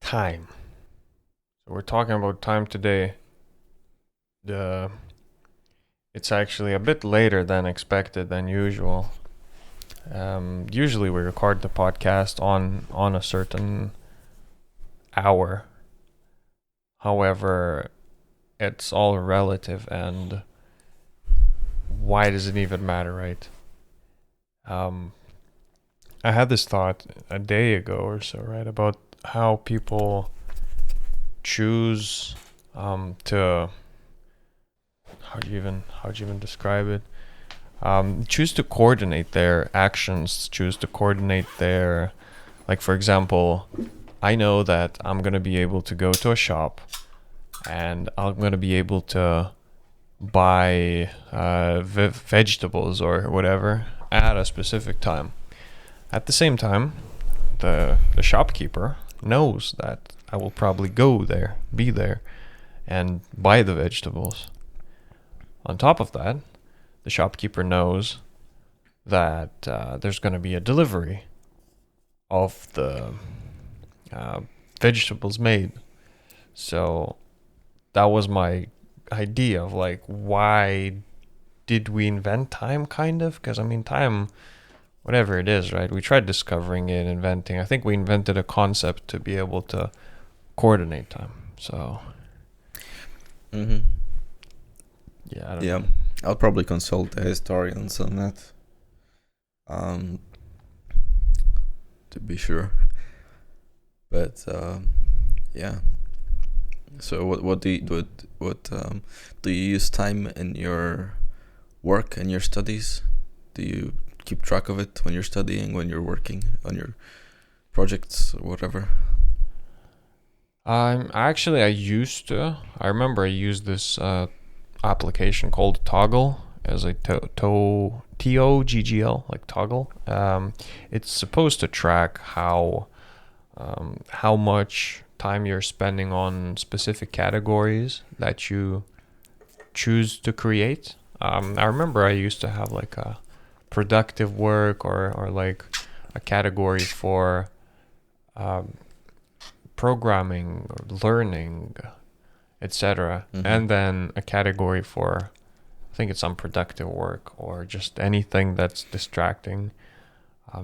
Time. So we're talking about time today. The It's actually a bit later than expected than usual. Usually we record the podcast on a certain hour. However, it's all relative, and why does it even matter, right? Um, I had this thought a day ago or so, right, about how people choose to how do you even describe it? Choose to coordinate their actions, choose to coordinate their, like, for example, I know that I'm gonna be able to go to a shop and I'm gonna be able to buy vegetables or whatever at a specific time. At the same time, the shopkeeper knows that I will probably go there, be there, and buy the vegetables. On top of that, the shopkeeper knows that there's going to be a delivery of the uh, vegetables made. So that was my idea of, like, why did we invent time, kind of? Because, I mean, time, whatever it is, right? We tried discovering it, inventing. I think we invented a concept to be able to coordinate time. So, Mm-hmm. yeah, I don't Yeah, know. I'll probably consult the historians on that, um, to be sure. But yeah. So what do you use time in your work and your studies? Do you keep track of it when you're studying, when you're working on your projects or whatever? I used to. I remember I used this application called Toggle as a TOGGL, like Toggle. It's supposed to track how much time you're spending on specific categories that you choose to create. I remember I used to have like a productive work, or like a category for um, programming or learning, etc. Mm-hmm. And then a category for, I think it's unproductive work or just anything that's distracting.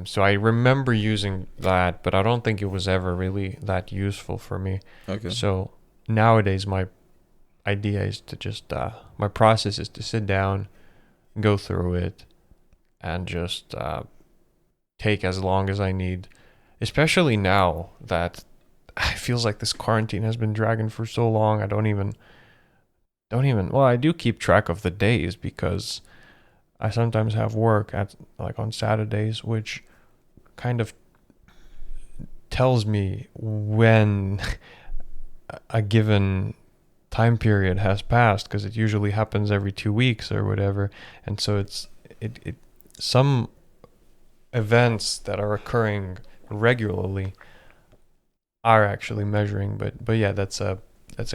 So I remember using that, but I don't think it was ever really that useful for me. Okay. So nowadays, my idea is to just, my process is to sit down, go through it, and just take as long as I need. Especially now that it feels like this quarantine has been dragging for so long. I don't even, well, I do keep track of the days because I sometimes have work at, like, on Saturdays, which kind of tells me when a given time period has passed, because it usually happens every 2 weeks or whatever. And so it some events that are occurring regularly are actually measuring, but yeah, that's a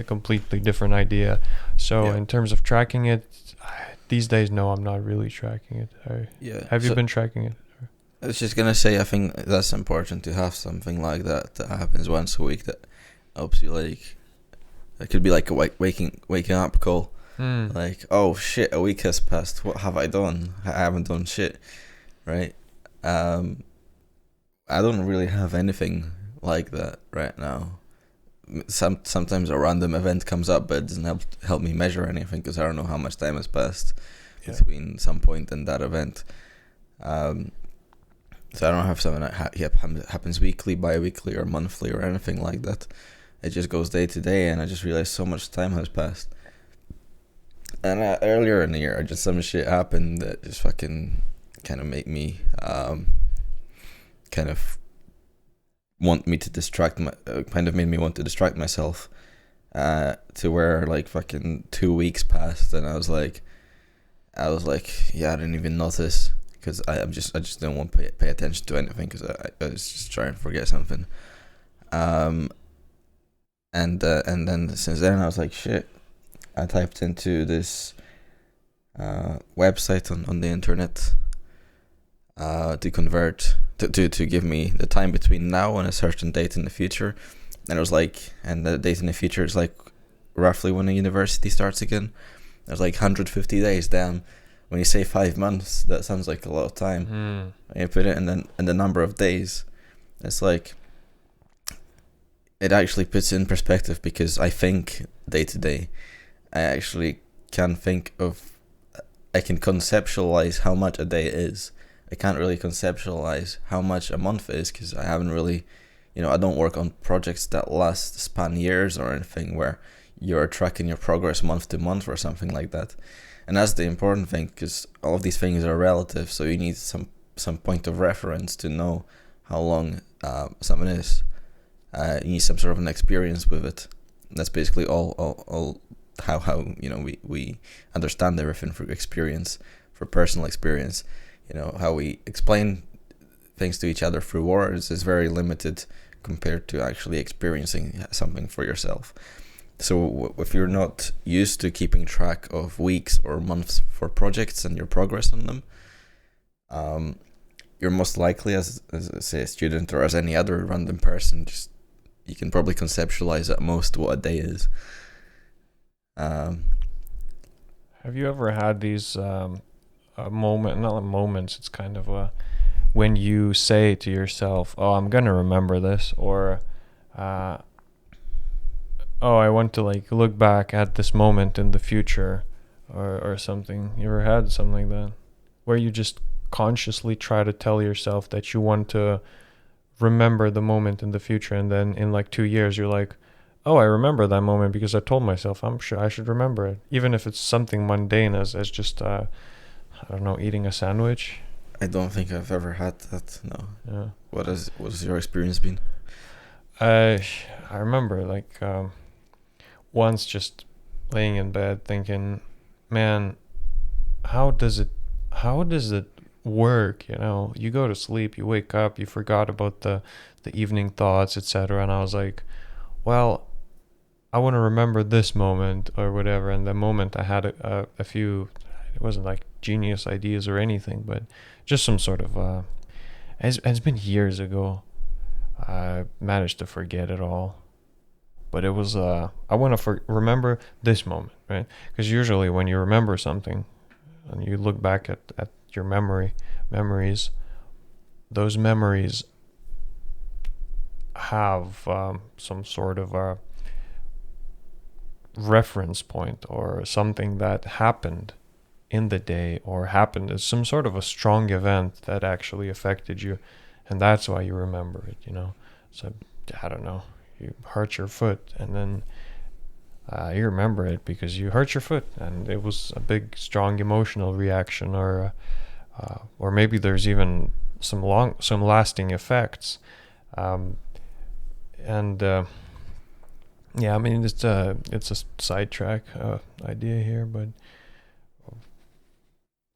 completely different idea. So Yeah. in terms of tracking it, these days, no, I'm not really tracking it. Yeah. Have you So been tracking it? I was just gonna say, I think that's important to have something like that that happens once a week that helps you. Like, it could be like a waking up call. Hmm. Like, oh shit, a week has passed. What have I done? I haven't done shit, right? Um, I don't really have anything like that right now. Sometimes a random event comes up, but it doesn't help me measure anything because I don't know how much time has passed Yeah. between some point and that event. Um, so I don't have something that happens weekly, bi-weekly, or monthly, or anything like that. It just goes day to day, and I just realized so much time has passed. And earlier in the year, just some shit happened that just fucking kind of made me kind of want me to kind of made me want to distract myself. To where, like, fucking 2 weeks passed, and I was like, yeah, I didn't even notice because I just didn't want to pay attention to anything because I was just trying to forget something. Um, and then since then I was like, shit. I typed into this website on the internet to convert to give me the time between now and a certain date in the future, And it was like, and the days in the future is like roughly when the university starts again. There's like 150 days. Damn, when you say 5 months, that sounds like a lot of time. When you put it in the number of days, it's like, it actually puts it in perspective, because I think day to day, I actually can think of, I can conceptualize how much a day is. I can't really conceptualize how much a month is, because I haven't really, I don't work on projects that span years or anything where you're tracking your progress month to month or something like that. And that's the important thing, because all of these things are relative, so you need some point of reference to know how long something is. You need some sort of an experience with it. And that's basically all how we understand everything through experience, for personal experience. How we explain things to each other through words is very limited compared to actually experiencing something for yourself. So if you're not used to keeping track of weeks or months for projects and your progress on them, you're most likely, as say a student or as any other random person, just you can probably conceptualize at most what a day is. Have you ever had these not moments, it's kind of when you say to yourself, oh, I'm gonna remember this, or oh, I want to like look back at this moment in the future, or something? You ever had something like that, where you just consciously try to tell yourself that you want to remember the moment in the future, and then in like 2 years you're like, oh, I remember that moment because I told myself I'm sure I should remember it, even if it's something mundane as just I don't know, eating a sandwich? I don't think I've ever had that. No. Yeah. What has your experience been? I remember like once just laying in bed thinking, man, how does it work? You go to sleep, you wake up, you forgot about the evening thoughts, etc. And I was like, well, I want to remember this moment or whatever. And the moment I had a few, it wasn't like genius ideas or anything, but just some sort of it's been years ago. I managed to forget it all, but it was I want to remember this moment, right? Because usually when you remember something and you look back at your memories, those memories have some sort of a reference point, or something that happened in the day, or happened as some sort of a strong event that actually affected you, and that's why you remember it. So I don't know, you hurt your foot, and then you remember it because you hurt your foot and it was a big strong emotional reaction, or maybe there's even some lasting effects. Yeah, I mean, it's a sidetrack idea here, but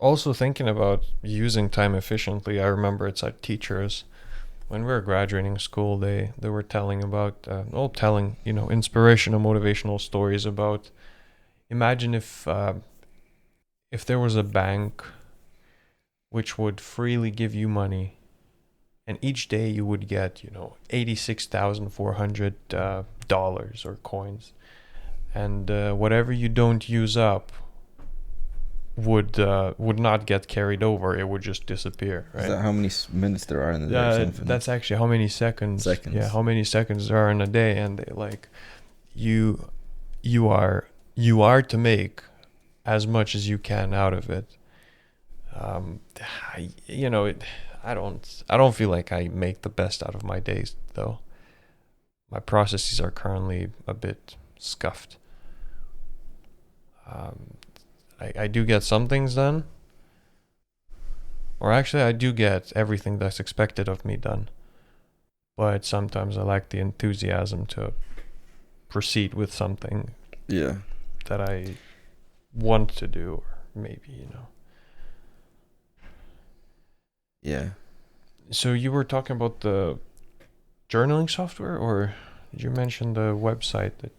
also thinking about using time efficiently. I remember it's like teachers, when we were graduating school, they were telling about inspirational, motivational stories about, imagine if there was a bank which would freely give you money, and each day you would get $86,400 or coins, and whatever you don't use up would not get carried over. It would just disappear, right? Is that how many minutes there are in the day or something? That's actually how many seconds. Yeah, how many seconds there are in a day, and they, like, you are to make as much as you can out of it. I don't feel like I make the best out of my days, though. My processes are currently a bit scuffed. I do get some things done, or actually I do get everything that's expected of me done, but sometimes I lack the enthusiasm to proceed with something that I want to do, or maybe, Yeah. So you were talking about the journaling software, or did you mention the website that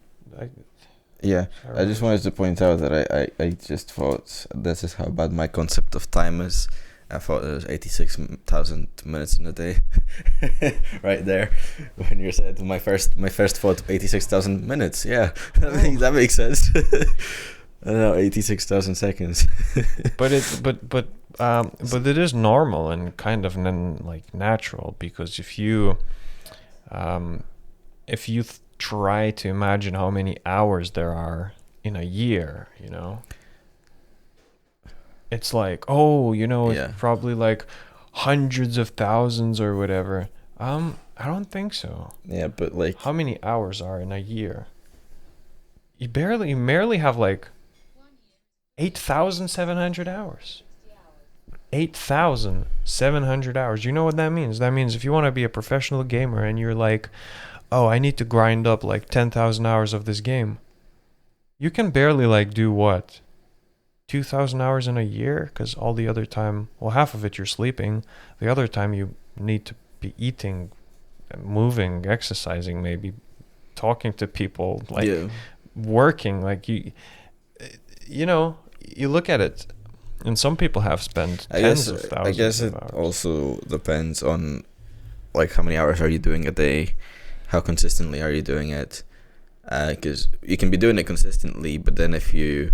I just wanted to point out that I just thought this is how bad my concept of time is. I thought it was 86,000 minutes in a day. Right there, when you said my first thought 86,000 minutes. Yeah, that makes sense. I don't know, 86,000 seconds. But it is normal and kind of like natural, because if you try to imagine how many hours there are in a year, you know, it's like, oh, you know, Yeah. it's probably like hundreds of thousands or whatever. I don't think so. Yeah, but like, How many hours are in a year? You merely have like 8,700 hours. 8,700 hours. You know what that means? That means if you want to be a professional gamer and you're like, oh, I need to grind up like 10,000 hours of this game, you can barely like do what? 2,000 hours in a year? Because all the other time, well, half of it you're sleeping. The other time you need to be eating, moving, exercising, maybe talking to people, like yeah, working. Like you know, you look at it, and some people have spent tens of thousands. I guess of it hours. also depends on like how many hours are you doing a day, how consistently are you doing it, because you can be doing it consistently, but then if you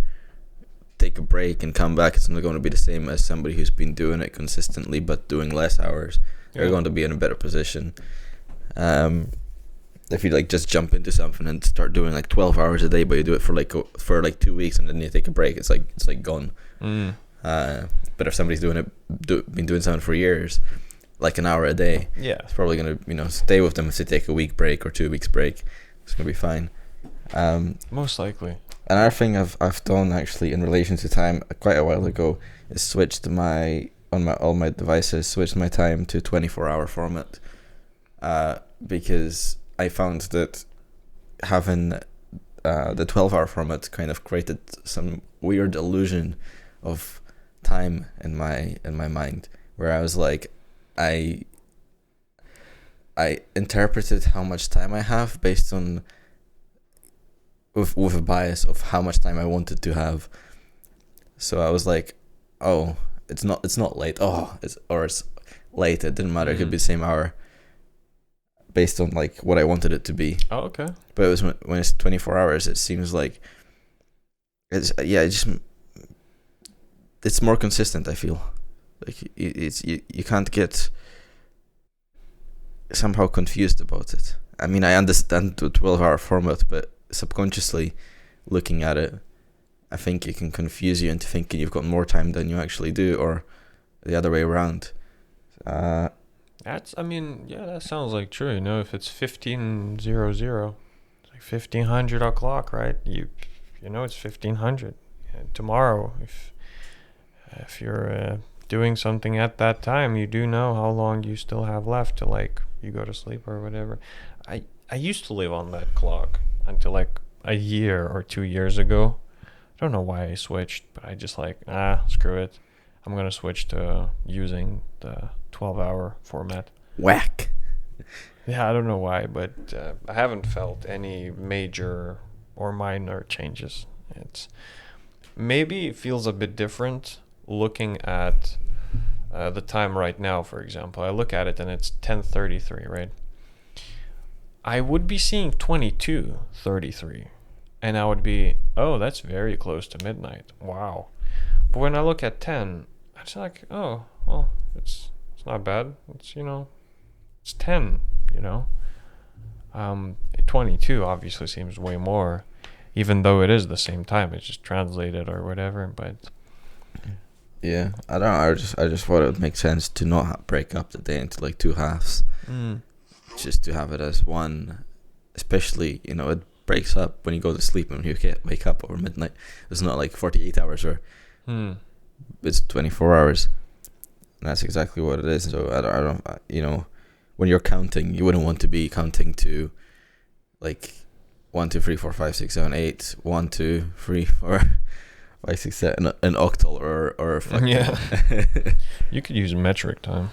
take a break and come back, it's not going to be the same as somebody who's been doing it consistently but doing less hours. They're Yeah. going to be in a better position. If you like just jump into something and start doing like 12 hours a day, but you do it for like 2 weeks and then you take a break, it's like gone. Mm. But if somebody's been doing something for years, like an hour a day, Yeah. it's probably gonna stay with them if they take a week break or 2 weeks break. It's gonna be fine. Most likely. Another thing I've done actually in relation to time quite a while ago is switched all my devices, switched my time to 24-hour format, because I found that having the 12-hour format kind of created some weird illusion of time in my mind, where I was like, I interpreted how much time I have based on with a bias of how much time I wanted to have. So I was like, oh, it's not late. Oh, it's late. It didn't matter. It could be the same hour, based on like what I wanted it to be. Oh, okay. But it was when it's 24 hours, it seems like it's more consistent. I feel like you can't get somehow confused about it. I mean, I understand the 12-hour format, but subconsciously looking at it, I think it can confuse you into thinking you've got more time than you actually do, or the other way around. That sounds like true. You know, if it's 1500, it's like 1500 o'clock, right? You know it's 1500. And tomorrow, if you're doing something at that time, you do know how long you still have left to like you go to sleep or whatever. I used to live on that clock until like a year or 2 years ago. I don't know why I switched, but I just like, screw it. I'm gonna switch to using the 12-hour format. Whack. Yeah, I don't know why, but I haven't felt any major or minor changes. Maybe it feels a bit different looking at the time right now, for example. I look at it and it's 10:33, right? I would be seeing 22:33, and I would be, oh, that's very close to midnight. Wow. But when I look at 10, it's like, oh, well, it's not bad. It's, it's 10, 22 obviously seems way more, even though it is the same time. It's just translated or whatever, but Yeah, I don't know. I just thought it would make sense to not break up the day into like two halves, just to have it as one. Especially, it breaks up when you go to sleep and you can't wake up over midnight. It's not like 48 hours or it's 24 hours. And that's exactly what it is. So I don't, when you're counting, you wouldn't want to be counting to like 1, 2, 3, 4, 5, 6, 7, 8, 1, 2, 3, 4, 5, 6, 7, an octal or yeah. You could use metric time.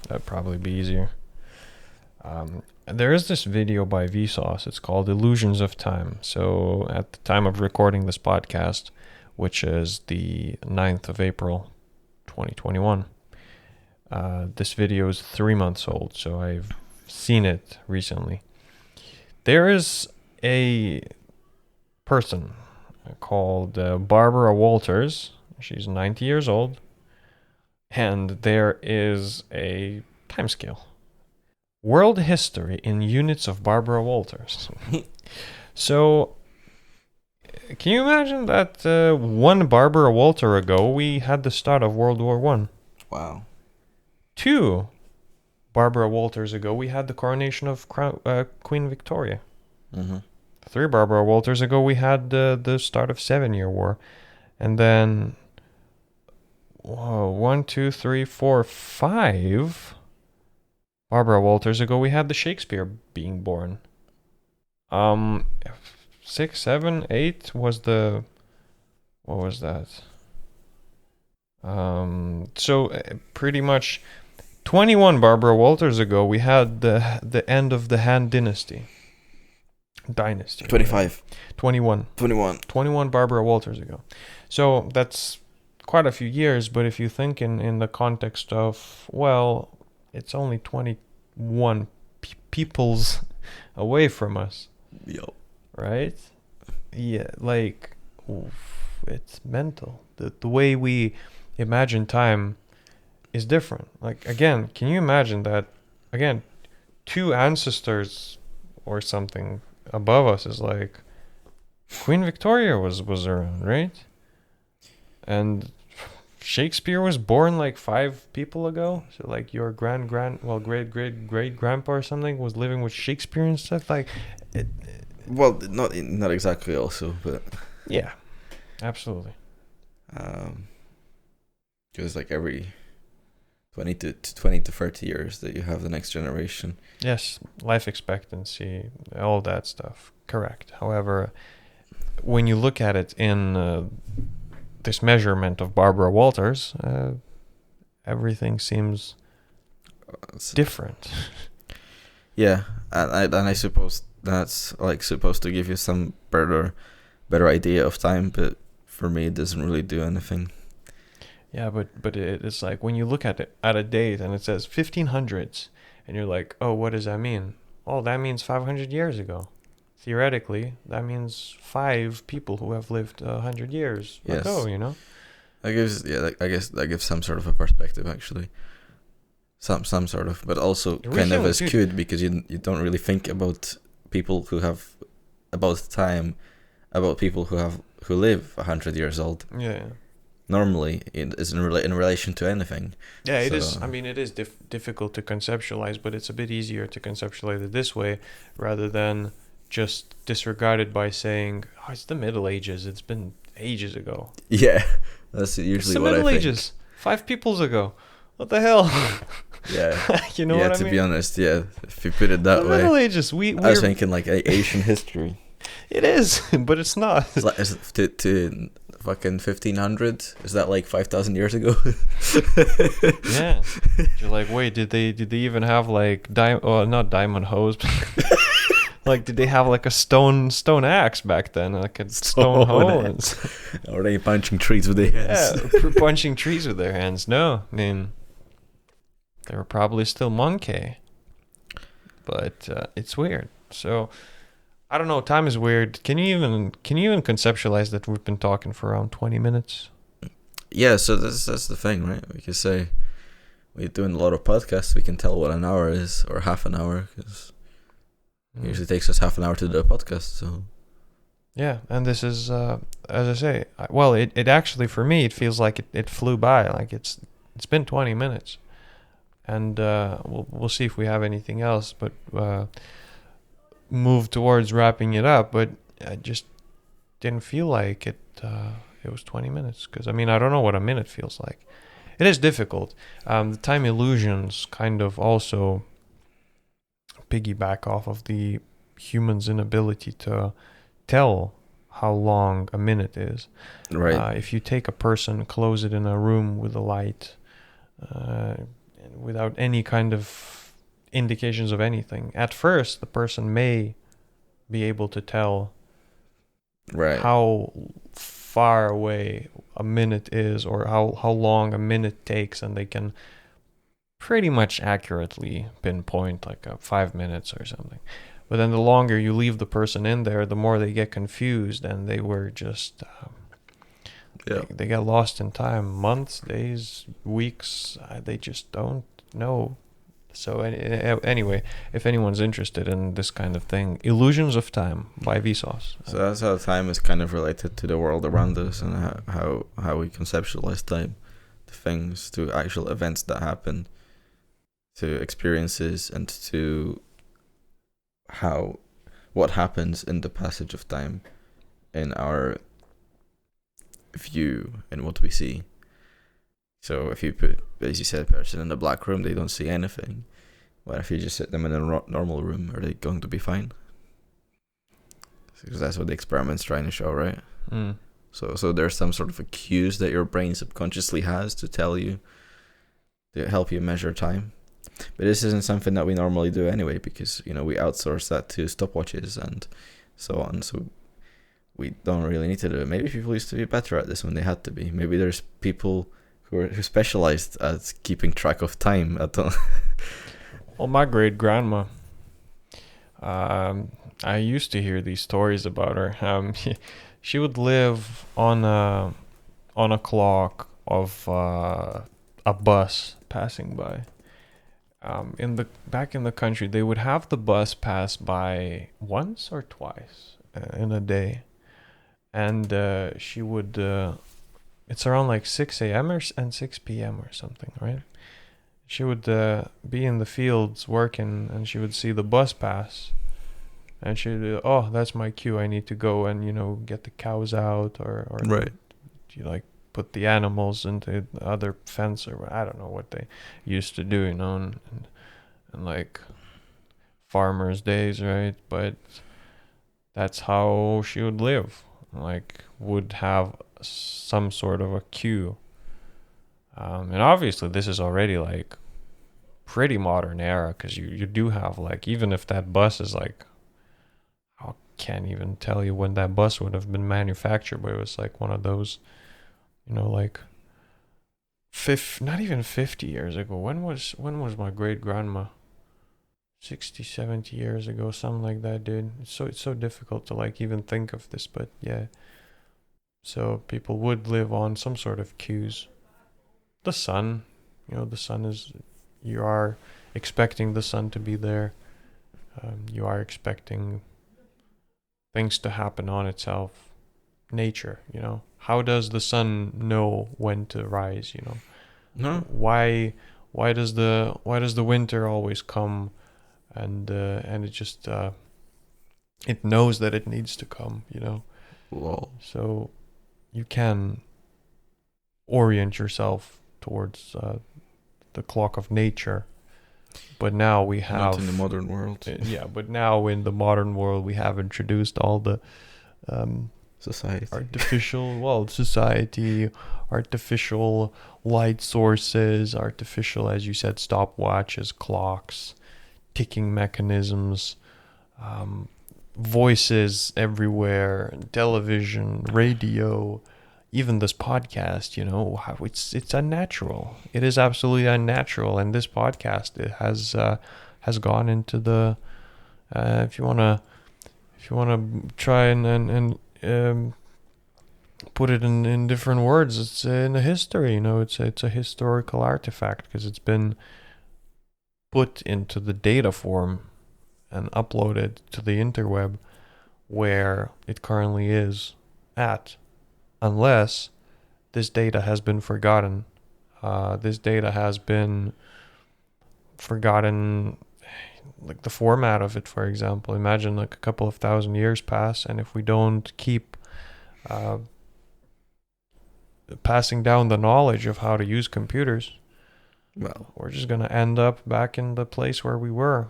That'd probably be easier. There is this video by Vsauce. It's called Illusions of Time. So at the time of recording this podcast, which is the 9th of April, 2021, This video is 3 months old, so I've seen it recently. There is a person called Barbara Walters. She's 90 years old, and there is a time scale. World history in units of Barbara Walters. So, can you imagine that one Barbara Walter ago we had the start of World War One? Wow. 2 Barbara Walters ago we had the coronation of Queen Victoria. Mm-hmm. 3 Barbara Walters ago we had the start of 7-Year War. And then 1, 2, 3, 4, 5 Barbara Walters ago we had the Shakespeare being born. 6, 7, 8 was the... What was that? So pretty much 21 Barbara Walters ago we had the end of the Han dynasty. 25. 21 Barbara Walters ago. So that's quite a few years, but if you think in the context of, well, it's only 21 peoples away from us, Yo. right? Yeah, like, oof, it's mental. The way we imagine time is different. Like, again, can you imagine that, again, 2 ancestors or something above us is like Queen Victoria was around, right? And Shakespeare was born like 5 people ago. So like your great grandpa or something was living with Shakespeare and stuff. Like, Well, not exactly also, but yeah, absolutely. Because like every 20 to 30 years that you have the next generation. Yes, life expectancy, all that stuff. Correct. However, when you look at it in this measurement of Barbara Walters, everything seems different. Yeah, and I suppose that's like supposed to give you some better idea of time, but for me it doesn't really do anything. Yeah, but it's like when you look at it at a date and it says 1500s, and you're like, oh, what does that mean? Oh, that means 500 years ago. Theoretically, that means 5 people who have lived 100 years ago. You know. I guess that gives some sort of a perspective actually. Some sort of, but also kind of as cute because you don't really think about people who have about people who live 100 years old. Yeah. Normally, it is in relation to anything. Yeah, it is. I mean, it is difficult to conceptualize, but it's a bit easier to conceptualize it this way rather than just disregard it by saying, "Oh, it's the Middle Ages. It's been ages ago." Yeah, that's usually what I think. Middle Ages, 5 peoples ago. What the hell? Yeah, you know what I mean? Yeah, to be honest, yeah. If you put it that way, Middle Ages. I was thinking like Asian history. It is, but it's not. It's like to fucking 1500. Is that like 5,000 years ago? Yeah. You're like, wait, did they even have like not diamond hose, but like did they have like a stone axe back then, like a stone hoe? Or they punching trees with their hands? Yeah, punching trees with their hands. No, I mean they were probably still monkey, but it's weird. So I don't know. Time is weird. Can you even conceptualize that we've been talking for around 20 minutes? Yeah. So that's the thing, right? We can say we're doing a lot of podcasts. We can tell what an hour is or half an hour because it usually takes us half an hour to do a podcast. So yeah, and this is as I say. Well, it actually for me it feels like it flew by. Like it's been 20 minutes, and we'll see if we have anything else, but. Move towards wrapping it up, but I just didn't feel like it was 20 minutes because I mean I don't know what a minute feels like. It is difficult. The time illusions kind of also piggyback off of the human's inability to tell how long a minute is. Right. If you take a person, close it in a room with a light, without any kind of indications of anything. At first, the person may be able to tell how far away a minute is or how long a minute takes, and they can pretty much accurately pinpoint like 5 minutes or something. But then the longer you leave the person in there, the more they get confused, and they were just they get lost in time, months, days, weeks. They just don't know. So anyway, if anyone's interested in this kind of thing, Illusions of Time by Vsauce. So that's how time is kind of related to the world around us, and how we conceptualize time, to things, to actual events that happen, to experiences, and to what happens in the passage of time in our view and what we see. So if you put, as you said, a person in a black room, they don't see anything. What if you just sit them in a normal room? Are they going to be fine? Because that's what the experiment's trying to show, right? Mm. So there's some sort of a cues that your brain subconsciously has to tell you, to help you measure time. But this isn't something that we normally do anyway, because we outsource that to stopwatches and so on. So we don't really need to do it. Maybe people used to be better at this when they had to be. Maybe there's people who specialized at keeping track of time at all. Well, my great grandma, I used to hear these stories about her. She would live on a clock of a bus passing by. Back in the country, they would have the bus pass by once or twice in a day, and she would. It's around like 6 a.m. and 6 p.m. or something, right? She would be in the fields working, and she would see the bus pass, and she'd, oh, that's my cue. I need to go and get the cows out, or Right. You like put the animals into the other fence, or I don't know what they used to do, and like farmers' days, right? But that's how she would live. Like, would have some sort of a cue. And obviously this is already like pretty modern era, because you do have, like, even if that bus is like, I can't even tell you when that bus would have been manufactured, but it was like one of those, like not even 50 years ago. When was my great grandma? 60, 70 years ago, something like that, dude. It's so difficult to like even think of this, but yeah. So people would live on some sort of cues. The sun, the sun is, you are expecting the sun to be there. You are expecting things to happen on itself. Nature, how does the sun know when to rise? No. Why does the winter always come, and it just it knows that it needs to come, Lol. So you can orient yourself towards the clock of nature. But now we have, not in the modern world. Yeah, but now in the modern world we have introduced all the society, artificial light sources, artificial, as you said, stopwatches, clocks, ticking mechanisms, voices everywhere, television, radio, even this podcast. How it's unnatural. It is absolutely unnatural, and this podcast, it has gone into the if you wanna try and put it in different words, it's in the history. It's a historical artifact, because it's been put into the data form and uploaded to the interweb, where it currently is at, unless this data has been forgotten. This data has been forgotten, like the format of it, for example. Imagine like a couple of thousand years pass, and if we don't keep passing down the knowledge of how to use computers, well, we're just gonna end up back in the place where we were,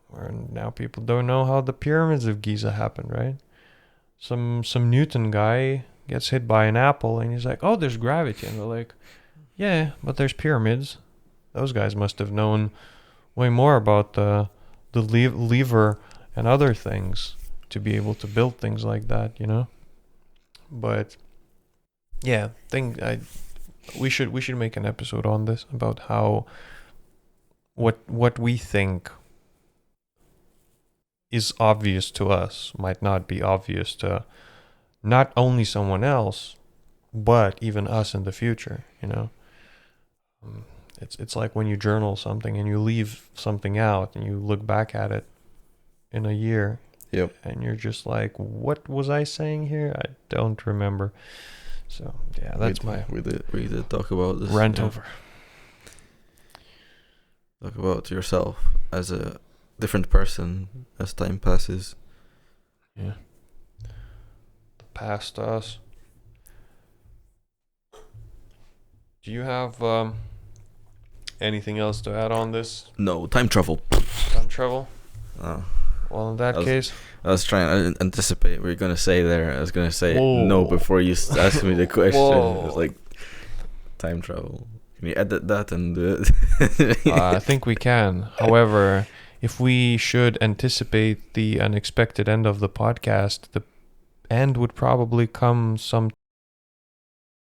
where now people don't know how the pyramids of Giza happened, right? Some Newton guy gets hit by an apple, and he's like, oh, there's gravity, and they're like, yeah, but there's pyramids. Those guys must have known way more about the lever and other things to be able to build things like that, But yeah, we should make an episode on this, about how what we think is obvious to us might not be obvious to not only someone else, but even us in the future, you know. It's like when you journal something and you leave something out and you look back at it in a year. Yep. And you're just like, what was I saying here? I don't remember. So yeah, that's we did talk about this. rant over. Talk about yourself as a different person as time passes. Yeah. The past us. Do you have anything else to add on this No, time travel. time travel? Oh. Well, in that That was- case, I was trying to anticipate what you're going to say there. I was going to say Whoa. no before you asked me the question. Whoa. It was like, time travel. Can you edit that and do it? I think we can. However, if we should anticipate the unexpected end of the podcast, the end would probably come some